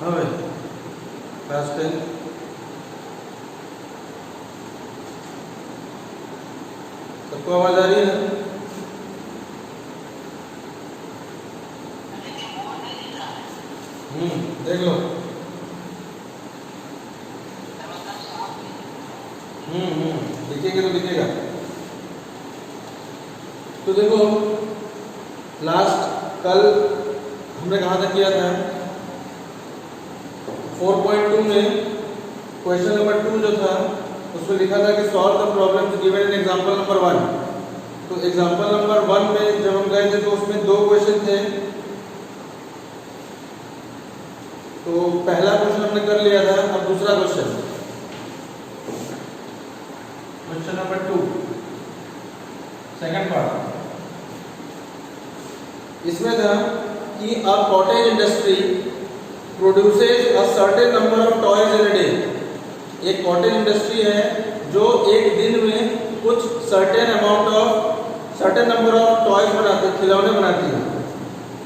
हाँ भाई क्लास 10 सबको आवाज आ रही है ना? देख लो। दिखेगा तो दिखेगा। तो देखो लास्ट कल हमने कहाँ तक किया था? 4.2 में क्वेश्चन नंबर 2 जो था उसमें लिखा था कि solve the problem given in example number 1। तो एग्जांपल नंबर 1 में जब हम गए थे तो उसमें 2 क्वेश्चन थे। तो पहला क्वेश्चन हमने कर लिया था। अब दूसरा क्वेश्चन नंबर 2 सेकंड पार्ट। इसमें था कि a cottage industry produces a certain number of toys in a day. एक कॉटेज इंडस्ट्री है जो एक दिन में कुछ सर्टेन नंबर ऑफ टॉयज बनाती है, खिलौने बनाती है।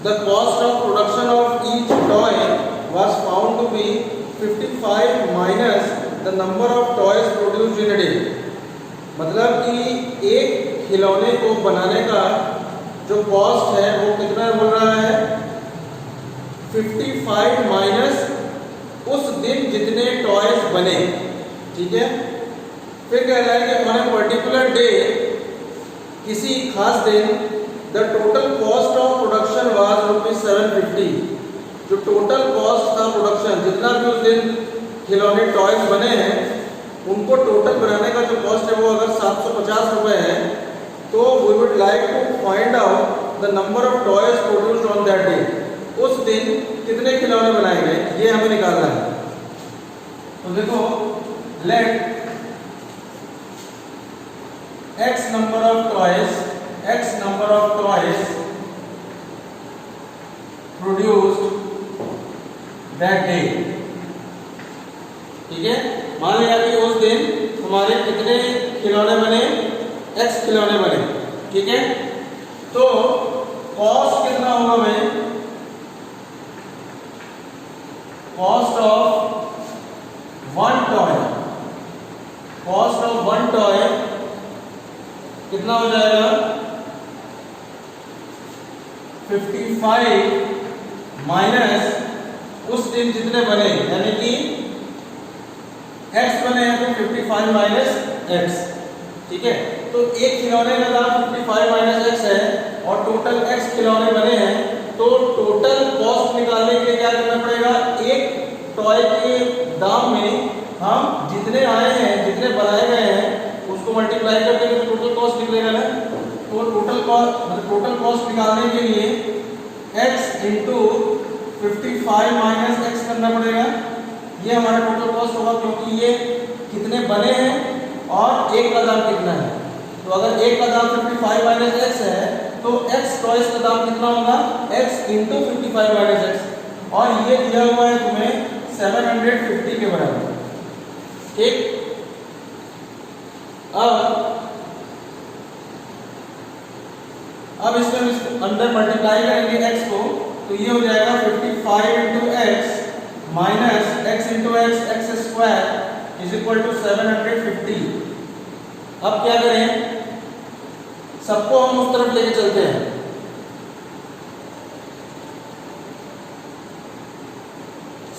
The cost of production of each toy was found to be 55 minus the number of toys produced in a day। मतलब कि एक खिलौने को बनाने का जो कॉस्ट है वो कितना बोल रहा है? 55 माइनस उस दिन जितने टॉयज बने। ठीक है, फिर कह रहा है कि ऑन ए पर्टिकुलर डे, किसी खास दिन, the total cost of production was ₹750। जो टोटल कॉस्ट था प्रोडक्शन, जितना भी उस दिन खिलौने टॉयज बने हैं उनको टोटल बनाने का जो कॉस्ट है वो अगर 750 रुपए है, तो we would like to find out the number of toys produced on that day. उस दिन कितने खिलौने बनाए गए ये हमें निकालना है। तो देखो, late x number of toys produced that day। ठीक है, मान लिया कि उस दिन हमारे कितने खिलौने बने? x खिलौने बने। ठीक है, तो कॉस्ट कितना होगा भाई? कॉस्ट ऑफ वन टॉय कितना हो जाएगा? 55 माइनस उस दिन जितने बने, यानी कि x बने हैं तो 55 माइनस x। ठीक है, तो एक खिलौने का दाम 55 माइनस x है और टोटल x खिलौने बने हैं। तो टोटल कॉस्ट निकालने के लिए क्या करना पड़ेगा? एक टॉय के दाम में हम जितने आए हैं, जितने बनाए गए हैं, उसको मल्टीप्लाई कर देंगे तो टोटल कॉस्ट निकलेगा ना। तो टोटल कॉस्ट निकालने के लिए x इंटू 55 माइनस x करना पड़ेगा। ये हमारा टोटल कॉस्ट होगा, क्योंकि ये कितने बने हैं और एक का दाम कितना है। तो अगर एक का दाम 55 माइनस x है तो x टॉयज का दाम कितना होगा? x इंटू 55 माइनस x, और ये दिया हुआ है तुम्हें 750 के बराबर। ठीक, अब इसमें अंदर मल्टीप्लाई करेंगे x को, तो ये हो जाएगा 55 into x minus x into x square is equal to 750। अब क्या करें? सबको हम उस तरफ लेके चलते हैं।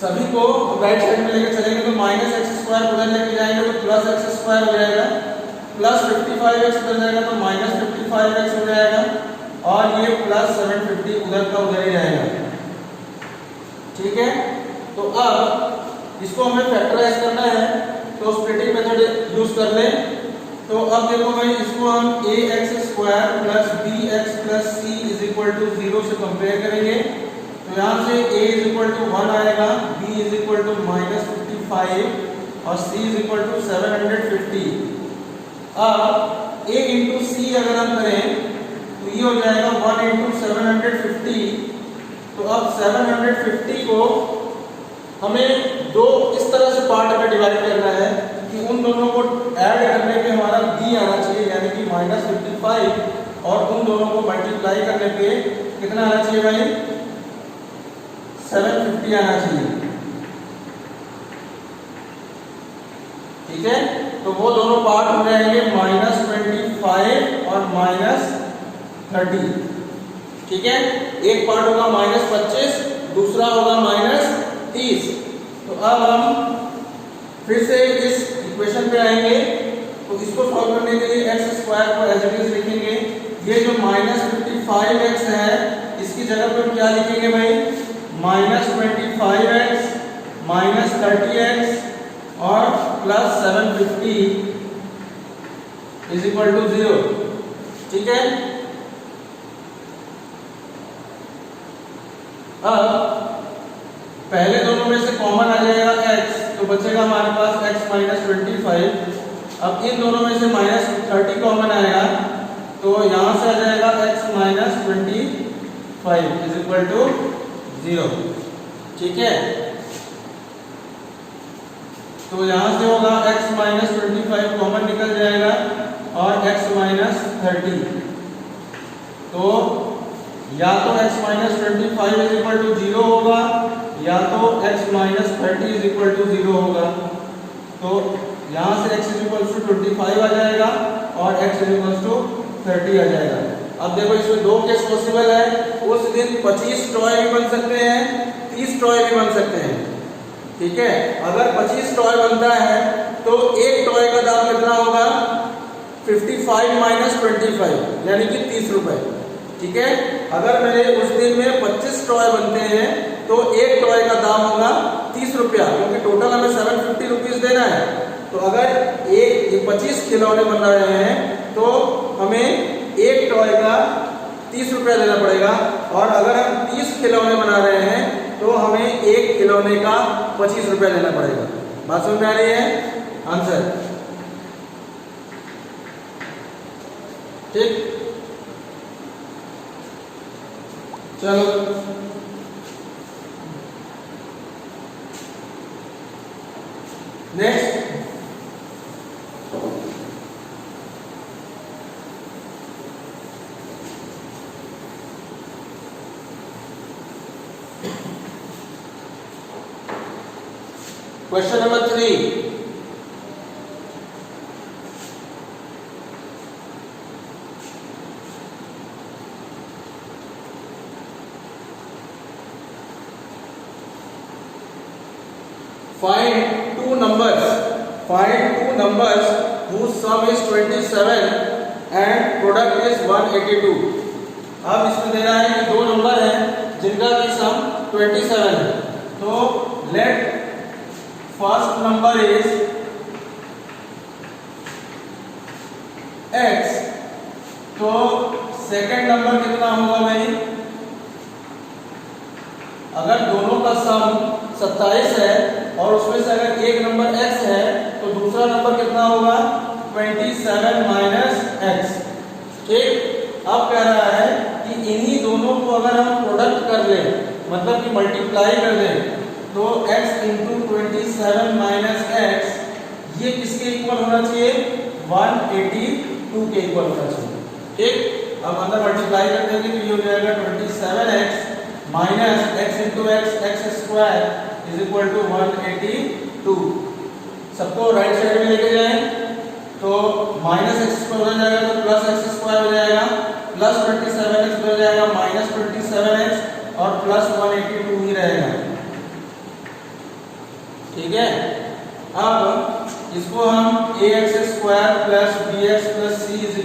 सभी को राइट साइड में लेके चलेंगे तो माइनस एक्स स्क्वायर उधर लेके जाएंगे तो प्लस एक्स स्क्वायर हो जाएगा, प्लस 55x उधर जाएगा तो माइनस 55x हो जाएगा, और ये प्लस 750 उधर का उधर ही रहेगा। ठीक है, तो अब इसको हमें फैक्टराइज करना है तो स्प्लिटिंग मेथड यूज कर लें। तो अब देखो भाई, इसको हम ax square plus bx plus c is equal to 0 से कंपेयर करेंगे। तो यहाँ से a इज इक्वल टू 1 आएगा, b is equal to minus 55 और c इज इक्वल टू 750। अब a इंटू सी अगर हम करें तो ये हो जाएगा 1 इंटू 750। तो अब 750 को हमें दो इस तरह से पार्ट में डिवाइड करना है कि उन दोनों को ऐड करने पे हमारा b आना चाहिए, यानी कि माइनस 55, और उन दोनों को मल्टीप्लाई करने पे कितना आना चाहिए भाई? 750 आना चाहिए। ठीक है, तो वो दोनों पार्ट हो जाएंगे -25 और -30। ठीक है, एक पार्ट होगा -25, दूसरा होगा -30। तो अब हम फिर से इस इक्वेशन पे आएंगे, तो इसको सॉल्व करने के लिए x स्क्वायर को एज इट इज लिखेंगे। ये जो -55x है इसकी जगह पे क्या लिखेंगे भाई, -25x -30x और +750 = 0। ठीक है, अब पहले दोनों में से कॉमन आ जाएगा x, तो बचेगा हमारे पास x -25। अब इन दोनों में से -30 कॉमन आएगा, तो यहां से आ जाएगा x -25 = 0। ठीक है, तो यहां से होगा x -25 कॉमन निकल जाएगा और x -30। तो या तो x -25 = 0 होगा या तो x -30 = 0 होगा। तो यहाँ से x = 25 आ जाएगा और x = 30 आ जाएगा। अब देखो इसमें दो केस पॉसिबल है, उस दिन 25 टॉय भी बन सकते हैं, 30 टॉय भी बन सकते हैं। ठीक है, अगर 25 टॉय बनता है तो एक टॉय का दाम कितना होगा, 55 - 25 यानी कि 30 रुपए। ठीक है, अगर मेरे उस दिन में 25 टॉय बनते हैं तो एक टॉय का दाम होगा 30 रुपया, क्योंकि टोटल हमें 750 रुपीज देना है। तो अगर एक 25 खिलौने बन रहे हैं तो हमें एक टॉय का 30 रुपया देना पड़ेगा, और अगर हम 30 खिलौने बना रहे हैं तो हमें एक खिलौने का 25 रुपया देना पड़ेगा। बात समझ में आ रही है? आंसर ठीक। चलो next, question number 3। Find two numbers whose sum is 27 and product is 182। अब इसमें दे रहा है कि दो नंबर हैं जिनका की सम 27 है। तो let first number is x, तो सेकंड नंबर कितना होगा भाई, अगर दोनों का सम 27 है और उसमें से अगर एक नंबर x है तो दूसरा नंबर कितना होगा, 27 - x। ठीक, अब कह रहा है कि इन्हीं दोनों को अगर हम प्रोडक्ट कर लें, मतलब कि मल्टीप्लाई कर दें, तो x × 27 - x ये किसके इक्वल होना चाहिए, 182 के इक्वल होना चाहिए। ठीक, अब अंदर मल्टीप्लाई कर देंगे तो ये हो जाएगा 27x - x × x स्क्वायर = 182। सबको राइट साइड में लेके जाएं तो -x स्क्वायर हो जाएगा तो +x स्क्वायर हो जाएगा, +27x हो जाएगा -27x और +182 ही रहेगा। ठीक है, अब इसको हम ax स्क्वायर bx c =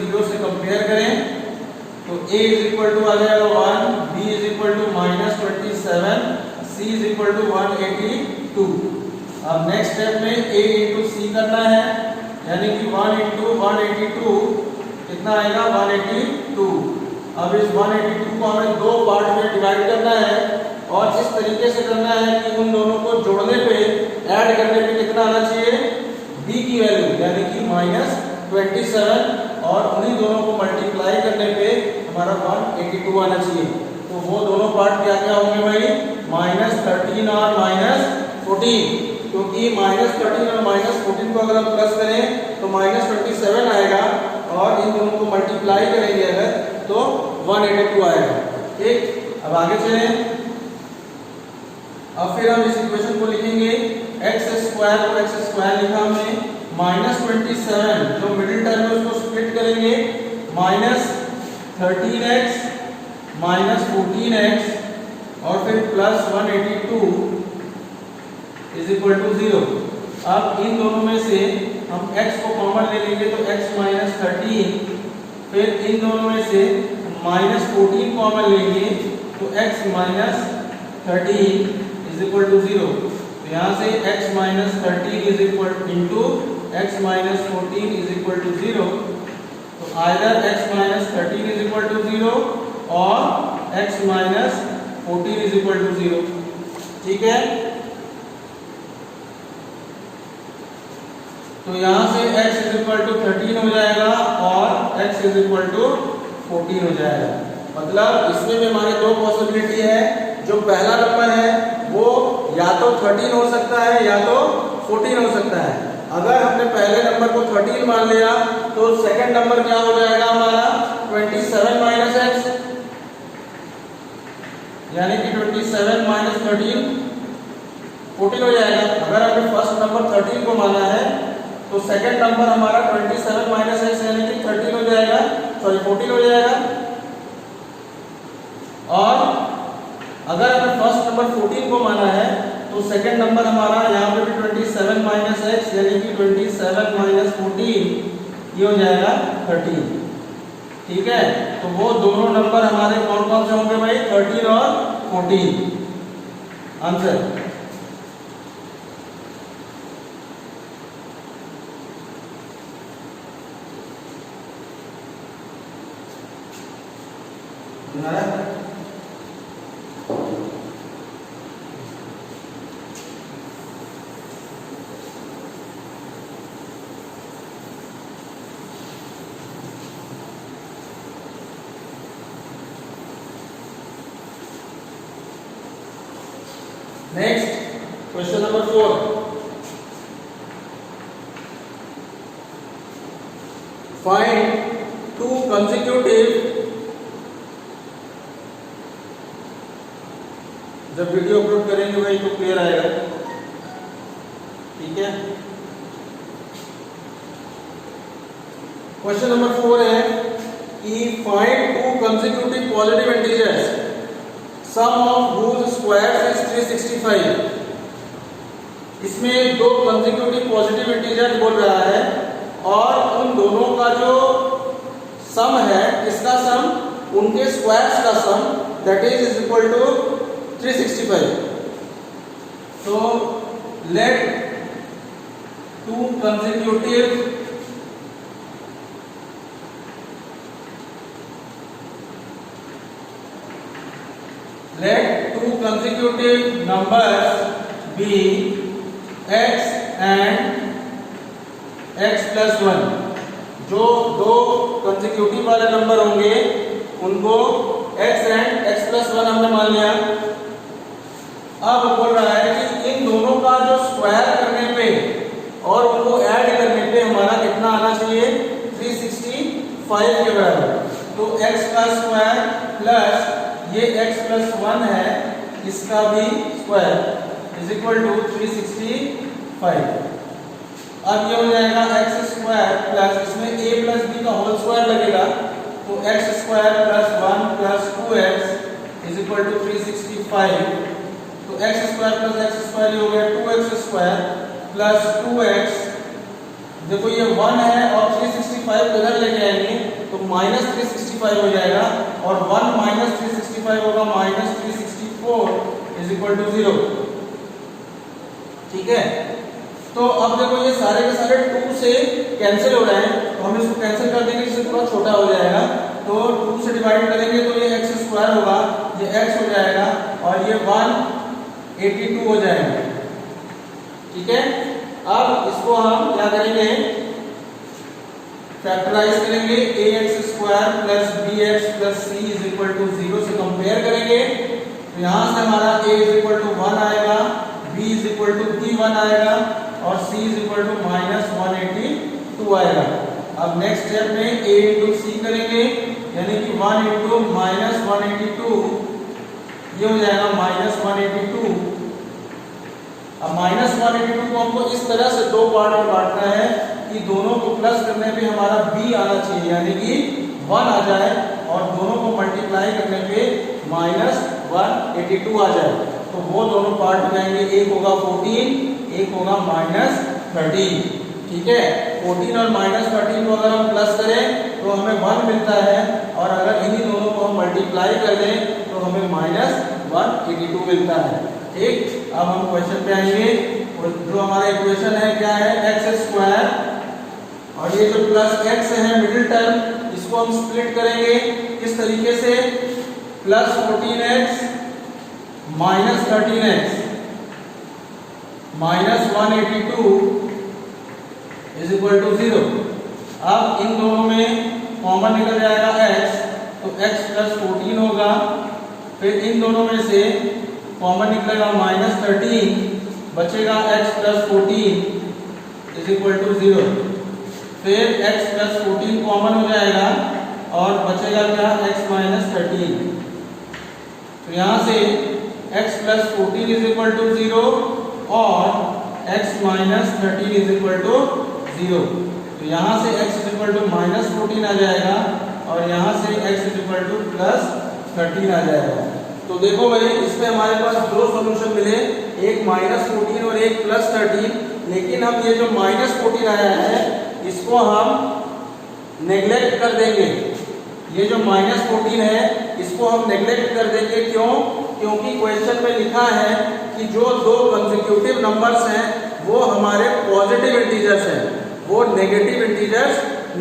0 से कंपेयर करें तो a आ जाएगा 1, b -27, c = 182। अब नेक्स्ट स्टेप में a × c करना है, यानी कि 1 × 182 कितना आएगा, 182। अब इस 182 को हमें दो पार्ट में डिवाइड करना है और इस तरीके से करना है कि उन दोनों को जोड़ने पे, ऐड करने पे कितना आना चाहिए, b की वैल्यू यानी कि -27, और उन्हीं दोनों को मल्टीप्लाई करने पे हमारा 182 आना चाहिए। तो वो दोनों पार्ट क्या क्या होंगे भाई, -13 और -14, क्योंकि -13 और -14 को अगर हम प्लस करें तो -27 आएगा और इन दोनों को मल्टीप्लाई करेंगे अगर तो 182 आएगा। ठीक, अब आगे चलें। अब फिर हम इस इक्वेशन को लिखेंगे x² स्क्वायर को एक्स स्क्वायर लिखा हमने, -27 जो मिडिल टर्म है उसको स्प्लिट करेंगे, -13x -14x और फिर +182 इज इक्वल टू 0। अब इन दोनों में से हम x को कॉमन ले लेंगे तो x -13, फिर इन दोनों में से -14 कॉमन लेंगे तो x -13 इज इक्वल टू 0। तो यहाँ से x -13 is equal into x -14 is equal to 0। तो either x -13 is equal to 0 और x -14 इज इक्वल टू 0। ठीक है, तो यहाँ से x इज इक्वल टू 13 हो जाएगा और x इज इक्वल टू 14 हो जाएगा। मतलब इसमें भी हमारे दो पॉसिबिलिटी है। जो पहला नंबर है वो या तो 13 हो सकता है या तो 14 हो सकता है। अगर हमने पहले नंबर को 13 मान लिया तो सेकंड नंबर क्या हो जाएगा हमारा 27 माइनस x, यानी कि 27 माइनस 13 14 हो जाएगा। अगर हमने फर्स्ट नंबर 13 को माना है तो सेकंड नंबर हमारा 27 माइनस x यानी कि 13 हो जाएगा, सॉरी 14 हो जाएगा। और अगर हमने फर्स्ट नंबर 14 को माना है तो सेकंड नंबर हमारा यहाँ पे भी 27 माइनस x यानी कि 27 माइनस 14 ये हो जाएगा 13। ठीक है, तो वो दोनों नंबर हमारे कौन कौन से होंगे भाई, 13 और 14। Answer next question number 4। Find two consecutive, जब वीडियो अपलोड करेंगे भाई तो क्लियर आएगा। ठीक है, क्वेश्चन नंबर 4 है कि find two consecutive positive integers sum of whose square is 365। इसमें दो कंसेक्यूटिव पॉजिटिव इंटीजर बोल रहा है और उन दोनों का जो सम है, किसका सम, उनके स्क्वायर्स का sum, that is equal to 365। तो let two consecutive numbers be x and x plus 1। जो दो कंसेक्यूटिव वाले नंबर होंगे उनको x and x plus 1 हमने मान लिया। अब बोल रहा है कि इन दोनों का जो स्क्वायर करने पे और उनको ऐड करने पे हमारा कितना आना चाहिए, 365 के बराबर। तो x का स्क्वायर प्लस ये x plus 1 है, इसका भी स्क्वायर इज इक्वल टू 365। अब ये हो जाएगा x स्क्वायर प्लस इसमें a प्लस b का होल स्क्वायर लगेगा, तो x square plus 1 plus 2x is equal to 365। तो x square plus x square हो गया 2x स्क्वायर प्लस 2x। देखो ये 1 है और 365 इधर लेके आएंगे तो माइनस 365 हो जाएगा और 1 माइनस 365 होगा माइनस 364 इज इक्वल टू 0। ठीक है, तो अब देखो ये सारे के सारे 2 से कैंसिल हो रहे हैं, तो हम इसको कैंसिल कर देंगे, इससे थोड़ा छोटा हो जाएगा। तो 2 से डिवाइड करेंगे तो ये x स्क्वायर होगा, ये x हो जाएगा और ये 182 हो जाएगा। ठीक है, अब इसको हम क्या करेंगे, फैक्टराइज करेंगे, ax square plus bx plus c is equal to 0 से कंपेयर करेंगे। तो यहाँ से हमारा a इज इक्वल टू 1 आएगा, b इज इक्वल टू भी 1 आएगा और c is equal to minus 182 आएगा। अब नेक्स्ट स्टेप में a इंटू सी करेंगे, यानी कि 1 इंटू माइनस 182, ये हो जाएगा माइनस 182। अब -182 को हमको इस तरह से दो पार्ट में बांटना है कि दोनों को प्लस करने पे हमारा b आना चाहिए, यानी कि 1 आ जाए, और दोनों को मल्टीप्लाई करने पे -182 आ जाए। तो वो दोनों पार्ट हो जाएंगे, एक होगा 14, एक होगा -13। ठीक है, 14 और -13 को अगर हम प्लस करें तो हमें 1 मिलता है, और अगर इन्हीं दोनों को हम मल्टीप्लाई कर दें तो हमें -182 मिलता है। ठीक, अब हम क्वेश्चन पे आएंगे। जो हमारा इक्वेशन है क्या है, x², और ये जो प्लस x है मिडिल टर्म, इसको हम स्प्लिट करेंगे किस तरीके से, +14x -13x -182 = 0। अब इन दोनों में कॉमन निकल जाएगा x, तो x + 14 होगा। फिर इन दोनों में से कॉमन निकलेगा -13, बचेगा x + 14 = 0। फिर x + 14 कॉमन हो जाएगा और बचेगा क्या, x - 13। तो यहाँ से x + 14 = 0 और x - 13 = 0। तो यहाँ से x -14 आ जाएगा और यहाँ से x +13 आ जाएगा। तो देखो भाई, इसमें हमारे पास दो सॉल्यूशन मिले, एक -14 और एक +13। लेकिन हम ये जो -14 आया है इसको हम नेग्लेक्ट कर देंगे। ये जो -14 है इसको हम नेग्लेक्ट कर देंगे। क्यों? क्योंकि क्वेश्चन में लिखा है कि जो दो कंसेक्यूटिव नंबर्स हैं वो हमारे पॉजिटिव इंटीजर्स हैं, वो नेगेटिव इंटीजर्स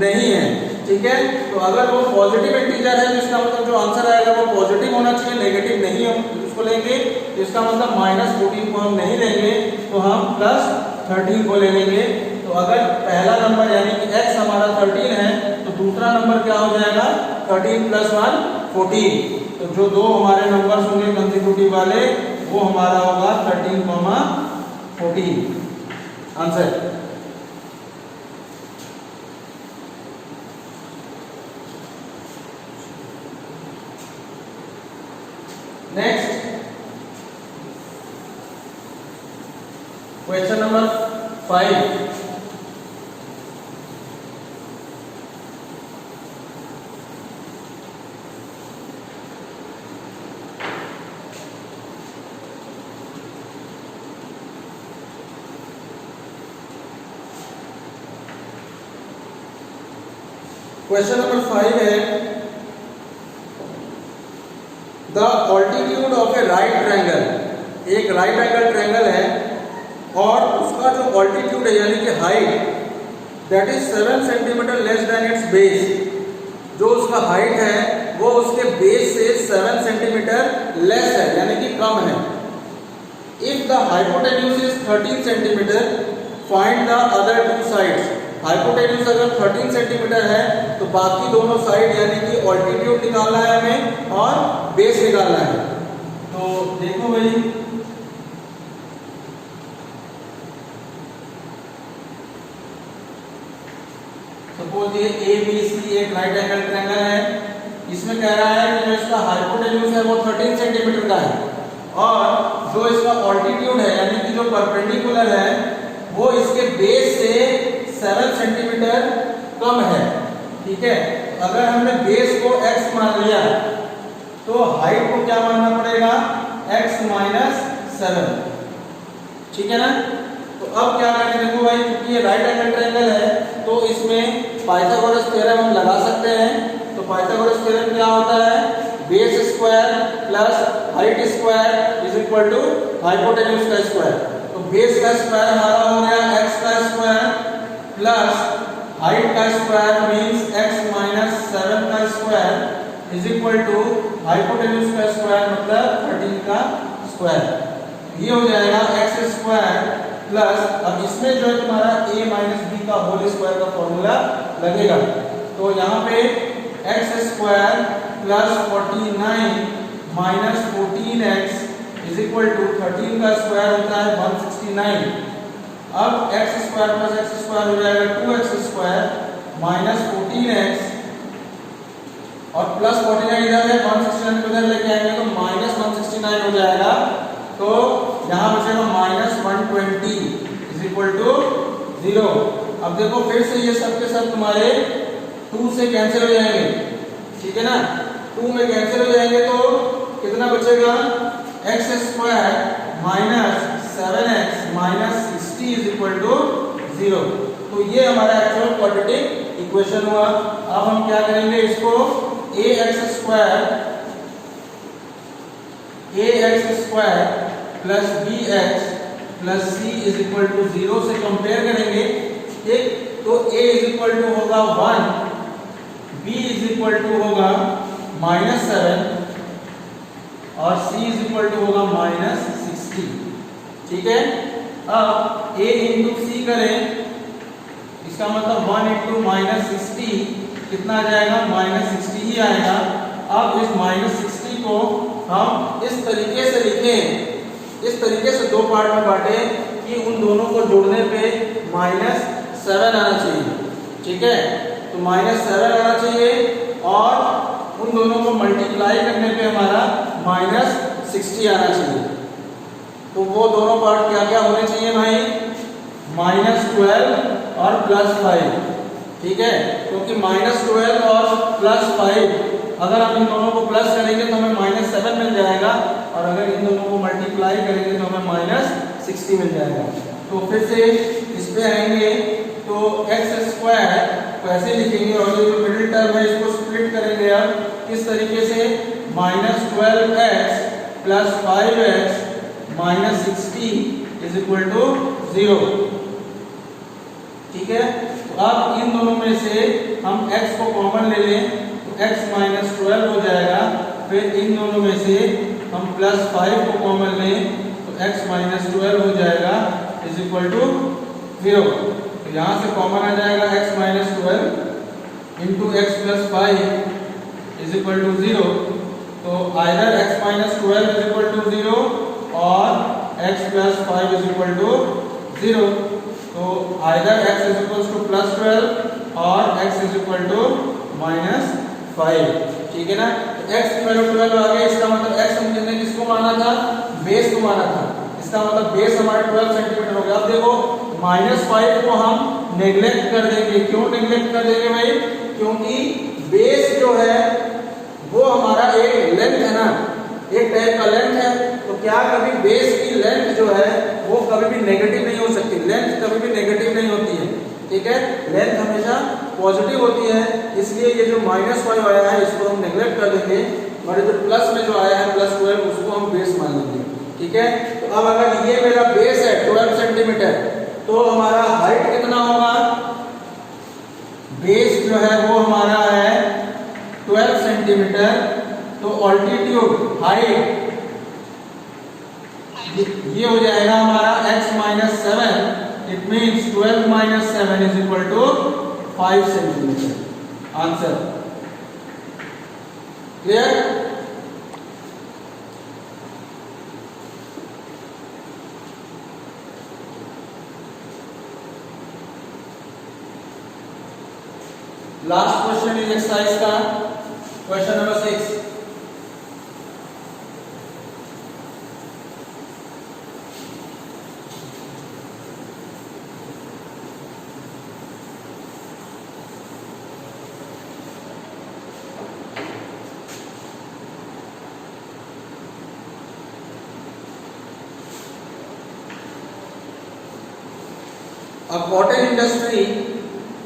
नहीं है। ठीक है, तो अगर वो पॉजिटिव इंटीजर है तो इसका मतलब जो आंसर आएगा वो पॉजिटिव होना चाहिए, नेगेटिव नहीं हम उसको लेंगे। तो इसका मतलब -14 को हम नहीं लेंगे, तो हम +13 को ले लेंगे। तो अगर पहला नंबर यानी कि x हमारा 13 है तो दूसरा नंबर क्या हो जाएगा, 13 + 1 14। तो जो दो हमारे नंबर्स होंगे कंसेक्यूटिव वाले वो हमारा होगा 13, 14 answer. Next question number 5। Question number 5 है, the altitude of A right triangle. एक राइट एंगल ट्रायंगल है और उसका जो ऑल्टीट्यूड है यानी कि height, that is 7 centimetre less than it's base. जो उसका हाइट है वो उसके बेस से 7 सेंटीमीटर लेस है यानी कि कम है। If the hypotenuse is 13 centimetre, find the other two sides. Hypotenuse अगर 13 सेंटीमीटर है तो बाकी दोनों साइड यानी कि ऑल्टीट्यूड निकालना है हमें और बेस निकालना है। तो देखो भाई, सपोज ये ABC एक राइट एंगल ट्रायंगल है, इसमें कह रहा है कि जो इसका हाइपोटेन्यूज है वो 13 सेंटीमीटर का है और जो इसका ऑल्टीट्यूड है यानी कि जो परपेंडिकुलर है वो इसके बेस से 7 सेंटीमीटर कम है। ठीक है, अगर हमने बेस को x मान लिया तो हाइट को क्या मानना पड़ेगा, x - 7। ठीक है ना। तो अब क्या करें, देखो भाई, क्योंकि ये राइट एंगल ट्रायंगल है तो इसमें पाइथागोरस थ्योरम हम लगा सकते हैं। तो पाइथागोरस थ्योरम क्या होता है, base square plus height square is equal to hypotenuse का स्क्वायर। तो बेस का स्क्वायर हमारा हो गया x का स्क्वायर प्लस हाइट का स्क्वायर मींस x - 7 का square is equal to hypotenuse का स्क्वायर मतलब 13 का स्क्वायर। ये हो जाएगा x² प्लस, अब इसमें जो है तुम्हारा a - b का होल स्क्वायर का फॉर्मूला लगेगा। तो यहाँ पे x² plus 49 minus 14x is equal to 13 का स्क्वायर होता है 169। अब x² प्लस x² हो जाएगा 2x² माइनस 14x और प्लस 49 इधर है, 169 इधर लेके आएंगे तो माइनस 169 हो जाएगा। तो यहाँ बचेगा -120 120 इज इक्वल टू 0। अब देखो फिर से ये सब के सब तुम्हारे 2 से कैंसिल हो जाएंगे, ठीक है ना। 2 में कैंसिल हो जाएंगे तो कितना बचेगा, x square minus 7x minus 60 is equal to 0। तो ये हमारा एक्चुअल क्वाड्रेटिक इक्वेशन हुआ। अब हम क्या करेंगे, इसको ax square plus bx plus c is equal to 0 से कंपेयर करेंगे, ठीक। तो a इज इक्वल टू होगा 1, b इज इक्वल टू होगा -7 और c इज इक्वल टू होगा -60, ठीक है। अब a इंटू सी करें, इसका मतलब 1 इंटू -60 कितना आ जाएगा, -60 ही आएगा। अब इस -60 को हम इस तरीके से लिखें, इस तरीके से दो पार्ट में बांटे कि उन दोनों को जोड़ने पे -7 आना चाहिए, ठीक है। तो -7 आना चाहिए और उन दोनों को मल्टीप्लाई करने पे हमारा -60 आना चाहिए। तो वो दोनों पार्ट क्या क्या होने चाहिए भाई, -12 और +5, ठीक है। क्योंकि -12 और +5 अगर हम इन दोनों को प्लस करेंगे तो हमें -7 मिल जाएगा, और अगर इन दोनों को मल्टीप्लाई करेंगे तो हमें -60 मिल जाएगा। तो फिर से इस पे आएंगे तो एक्स स्क्वायर को ऐसे लिखेंगे और ये जो मिडिल टर्म है इसको स्प्लिट करेंगे। अब किस तरीके से, -12x plus 5x minus 60 is equal to 0, ठीक है। तो अब इन दोनों में से हम x को कॉमन ले लें तो x -12 हो जाएगा। फिर इन दोनों में से हम +5 को कॉमन लें तो x -12 हो जाएगा इज इक्वल टू 0। तो यहाँ से कॉमन आ जाएगा x -12 into x plus 5 is equal to 0। तो either x -12 is equal to 0 और x plus 5 is equal to 0। तो either x is equal to +12 और x इज इक्वल टू -5, ठीक है ना। तो x की वैल्यू 12 आ गई, इसका मतलब x हमने किसको माना था, बेस को माना था। इसका मतलब बेस हमारा 12 सेंटीमीटर हो गया। अब देखो -5 को हम नेग्लेक्ट कर देंगे। क्यों नेग्लेक्ट कर देंगे भाई, क्योंकि बेस जो है वो हमारा एक लेंथ है ना, एक टाइप का लेंथ है। तो क्या कभी बेस की लेंथ जो है वो कभी भी नेगेटिव नहीं हो सकती, लेंथ कभी भी नेगेटिव नहीं होती है, ठीक है। लेंथ हमेशा पॉजिटिव होती है, इसलिए ये जो -5 आया है इसको हम नेग्लेक्ट कर देंगे, और जो प्लस में जो आया है +12 उसको हम बेस मान लेंगे, ठीक है। तो अब अगर ये मेरा बेस है 12 सेंटीमीटर तो हमारा हाइट कितना होगा, बेस जो है वो हमारा है 12 सेंटीमीटर। तो ऑल्टीट्यूड हाइट ये हो जाएगा हमारा x - 7, it means 12 - 7 is equal to 5 centimetre. Answer clear. Last question is exercise का question number 6। A cotton industry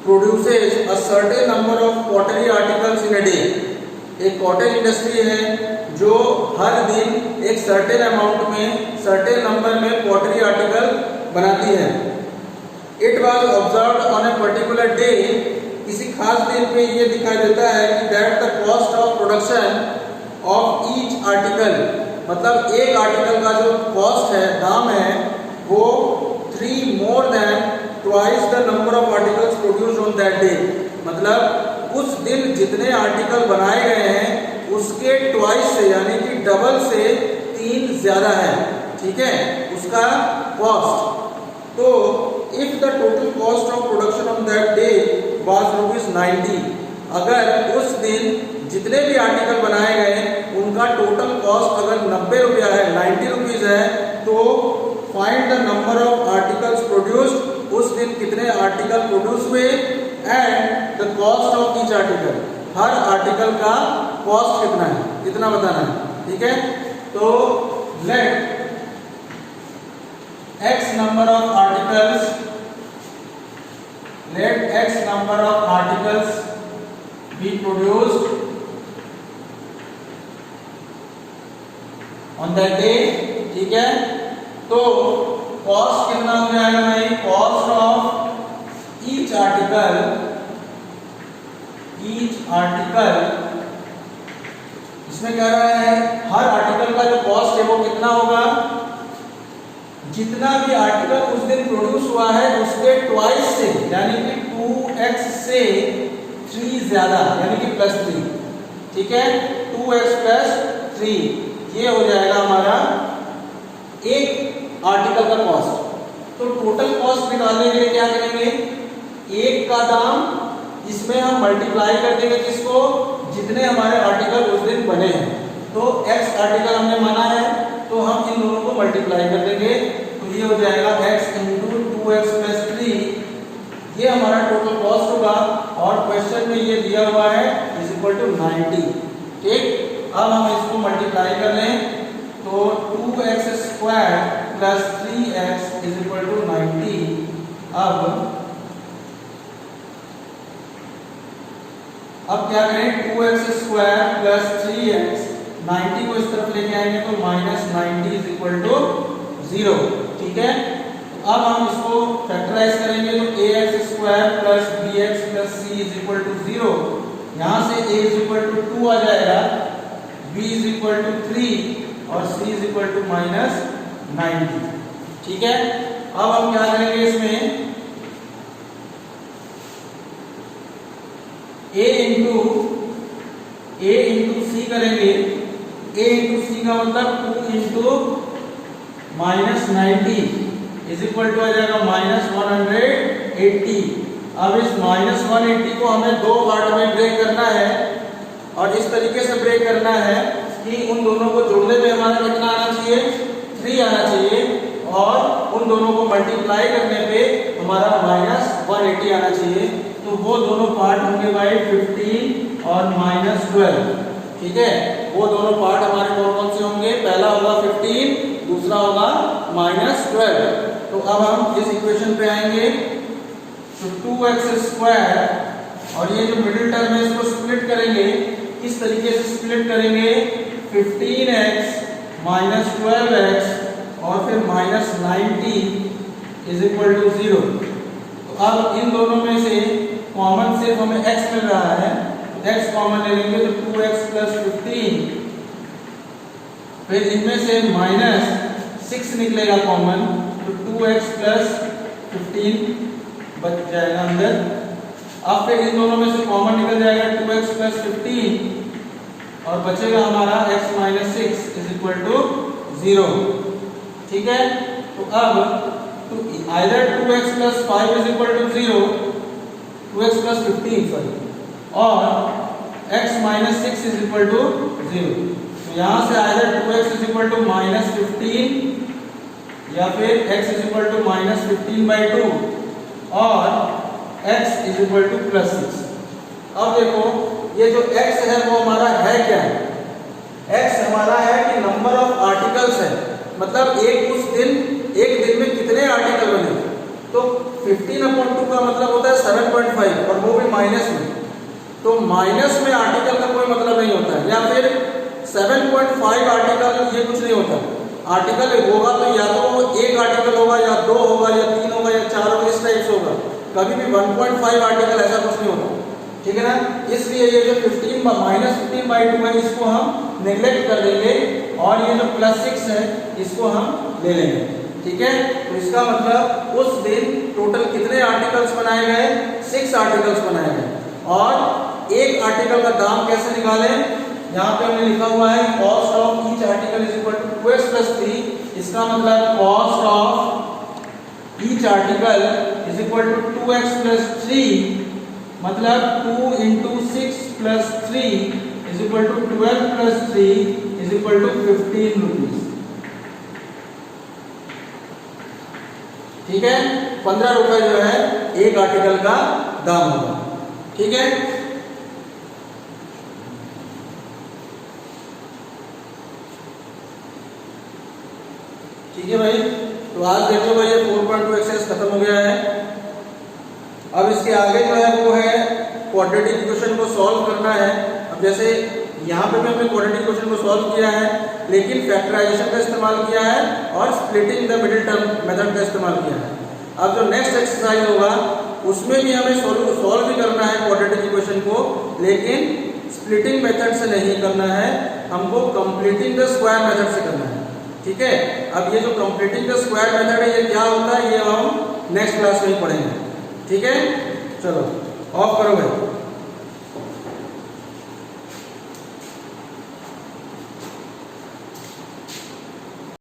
produces a certain number of pottery articles in a day. एक cotton industry है जो हर दिन एक सर्टेन अमाउंट में, certain number में pottery article बनाती है। It was observed on a particular day, किसी खास दिन पे ये दिखाई देता है कि that the cost of production of each article, मतलब एक आर्टिकल का जो कॉस्ट है, दाम है, वो 3 more than twice the number of articles produced on that day। मतलब उस दिन जितने आर्टिकल बनाए गए हैं उसके ट्वाइस से, यानी कि डबल से 3 ज्यादा है, ठीक है, उसका कॉस्ट। तो if the total cost of production on that day was ₹90, अगर उस दिन जितने भी आर्टिकल बनाए गए उनका टोटल कॉस्ट अगर 90 रुपया है, 90 रुपीज है, तो find the number of articles produced, उस दिन कितने आर्टिकल प्रोड्यूस हुए, and the cost of each article, her article का कॉस्ट कितना है, इतना बताना है। ठीक है, तो late x number of articles, let x number of articles be produced on that day। ठीक है, तो कॉस्ट कितना हो जाएगा भाई, कॉस्ट ऑफ ईच आर्टिकल, इसमें कह रहा है हर आर्टिकल का जो कॉस्ट है वो कितना होगा, जितना भी आर्टिकल उस दिन प्रोड्यूस हुआ है उसके ट्वाइस से, यानी कि 2x से 3 ज्यादा, यानी कि +3। ठीक है, 2x + 3 ये हो जाएगा हमारा एक आर्टिकल का कॉस्ट। तो टोटल कॉस्ट निकालने के लिए क्या करेंगे, एक का दाम इसमें हम मल्टीप्लाई कर देंगे किसको, जितने हमारे आर्टिकल उस दिन बने हैं। तो x आर्टिकल हमने माना है तो हम इन दोनों को मल्टीप्लाई कर देंगे, तो ये हो जाएगा x × 2x + 3, ये हमारा टोटल कॉस्ट होगा। और क्वेश्चन में ये दिया हुआ है = 90। ठीक, अब हम इसको मल्टीप्लाई कर लें तो 2x² + 3x = 90। अब क्या करें, 2x² + 3x, 90 को इस तरफ लेके आएंगे तो -90 = 0। ठीक है, तो अब हम इसको फैक्टराइज करेंगे तो ax² + bx + c = 0। यहाँ से a = 2 आ जाएगा, b = 3 और c = -90। ठीक है, अब हम क्या करेंगे, इसमें a × c करेंगे। a × c का मतलब 2 × -90 = आ जाएगा -180। अब इस -180 को हमें दो पार्ट में ब्रेक करना है, और इस तरीके से ब्रेक करना है कि उन दोनों को जोड़ने पे हमारा कितना आना चाहिए, 3 आना चाहिए, और उन दोनों को मल्टीप्लाई करने पे हमारा -180 आना चाहिए। तो वो दोनों पार्ट होंगे भाई 15 और -12। ठीक है, वो दोनों पार्ट हमारे कौन कौन से होंगे, पहला होगा 15, दूसरा होगा -12। तो अब हम इस इक्वेशन पे आएंगे, तो 2x² और ये जो मिडिल टर्म है इसको स्प्लिट करेंगे। किस तरीके से स्प्लिट करेंगे, 15x - 12x और फिर -90 = 0। तो अब इन दोनों में से कॉमन सिर्फ हमें x मिल रहा है, x कॉमन ले लेंगे तो 2x + 15, फिर इनमें से -6 निकलेगा कॉमन, तो 2x + 15 बच जाएगा अंदर। अब फिर इन दोनों में से कॉमन निकल जाएगा 2x + 15 और बचेगा हमारा x - 6 = 0। ठीक है, तो अब आइदर 2x + 5 = 0, 2x + 15 सॉरी, और x - 6 = 0। तो यहाँ से आइदर 2x = -15 या फिर x = -15/2 और x = +6। अब देखो ये जो x है वो हमारा है क्या है, x हमारा है कि नंबर ऑफ आर्टिकल्स है, मतलब एक दिन में कितने आर्टिकल बने। तो 15/2 का मतलब होता है 7.5 और वो भी माइनस में, तो माइनस में आर्टिकल का कोई मतलब नहीं होता है, या फिर 7.5 आर्टिकल, ये कुछ नहीं होता। आर्टिकल होगा तो या तो एक आर्टिकल होगा या 2 होगा या 3 होगा या 4 होगा, इस टाइप से होगा। कभी भी 1.5 आर्टिकल ऐसा कुछ नहीं होता। ठीक है ना, इसलिए ये जो 15/2 है इसको हम नेग्लेक्ट कर देंगे और ये जो +6 है इसको हम ले लेंगे। ठीक है, तो इसका मतलब उस दिन टोटल कितने आर्टिकल्स बनाए गए, 6 आर्टिकल्स बनाए गए। और एक आर्टिकल का दाम कैसे निकालें, यहाँ पे हमने लिखा हुआ है cost of each article = 2x + 3। इसका मतलब cost of each article = 2x + 3, मतलब 2 × 6 + 3 = 12 + 3 = 15 रुपीज। ठीक है, 15 रुपए जो है एक आर्टिकल का दाम होगा। ठीक है, ठीक है भाई। तो आज देखो भाई ये 4.2 एक्सरसाइज खत्म हो गया है। अब इसके आगे जो है वो है क्वाड्रेटिक इक्वेशन को सॉल्व करना है। अब जैसे यहाँ पे भी हमने क्वाड्रेटिक इक्वेशन को सॉल्व किया है, लेकिन फैक्टराइजेशन का इस्तेमाल किया है और splitting the middle term method का इस्तेमाल किया है। अब जो नेक्स्ट एक्सरसाइज होगा उसमें भी हमें सॉल्व भी करना है क्वाड्रेटिक इक्वेशन को, लेकिन स्प्लिटिंग मेथड से नहीं करना है, हमको कंप्लीटिंग द स्क्वायर मेथड से करना है। ठीक है, अब ये जो कंप्लीटिंग द स्क्वायर मेथड है ये क्या होता है ये हम नेक्स्ट क्लास में ही पढ़ेंगे। ठीक है, चलो ऑफ करो भाई।